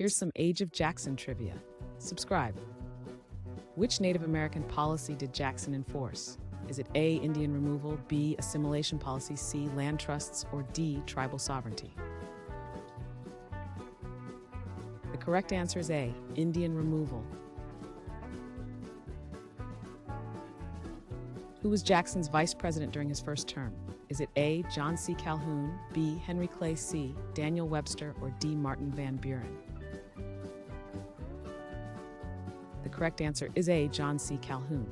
Here's some Age of Jackson trivia. Subscribe. Which Native American policy did Jackson enforce? Is it A, Indian removal, B, assimilation policy, C, land trusts, or D, tribal sovereignty? The correct answer is A, Indian removal. Who was Jackson's vice president during his first term? Is it A, John C. Calhoun, B, Henry Clay C., Daniel Webster, or D, Martin Van Buren? The correct answer is A, John C. Calhoun.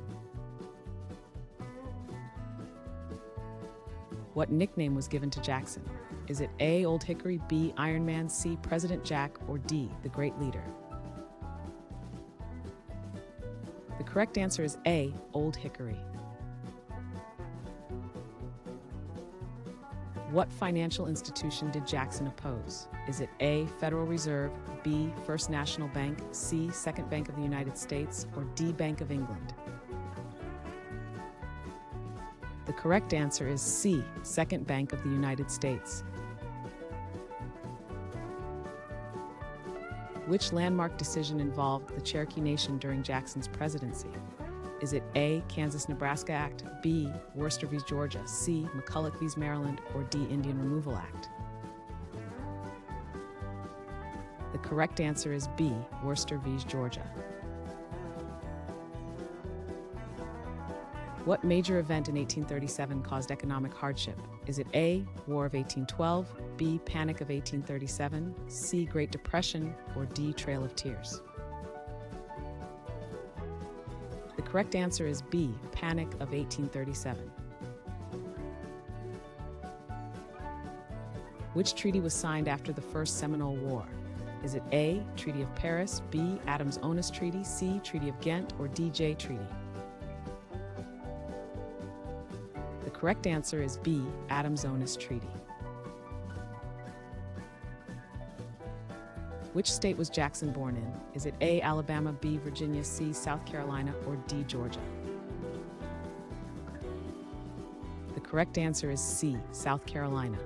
What nickname was given to Jackson? Is it A, Old Hickory, B, Iron Man, C, President Jack, or D, the Great Leader? The correct answer is A, Old Hickory. What financial institution did Jackson oppose? Is it A, Federal Reserve, B, First National Bank, C, Second Bank of the United States, or D, Bank of England? The correct answer is C, Second Bank of the United States. Which landmark decision involved the Cherokee Nation during Jackson's presidency? Is it A, Kansas-Nebraska Act, B, Worcester v. Georgia, C, McCulloch v. Maryland, or D, Indian Removal Act? The correct answer is B, Worcester v. Georgia. What major event in 1837 caused economic hardship? Is it A, War of 1812, B, Panic of 1837, C, Great Depression, or D, Trail of Tears? The correct answer is B, Panic of 1837. Which treaty was signed after the First Seminole War? Is it A, Treaty of Paris, B, Adams-Onis Treaty, C, Treaty of Ghent, or D, Jay Treaty? The correct answer is B, Adams-Onis Treaty. Which state was Jackson born in? Is it A, Alabama, B, Virginia, C, South Carolina, or D, Georgia? The correct answer is C, South Carolina.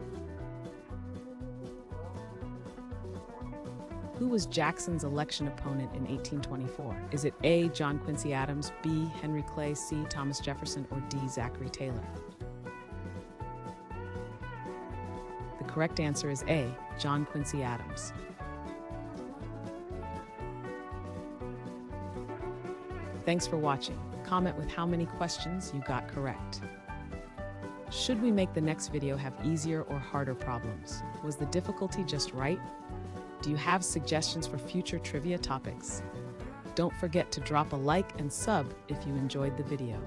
Who was Jackson's election opponent in 1824? Is it A, John Quincy Adams, B, Henry Clay, C, Thomas Jefferson, or D, Zachary Taylor? The correct answer is A, John Quincy Adams. Thanks for watching. Comment with how many questions you got correct. Should we make the next video have easier or harder problems? Was the difficulty just right? Do you have suggestions for future trivia topics? Don't forget to drop a like and sub if you enjoyed the video.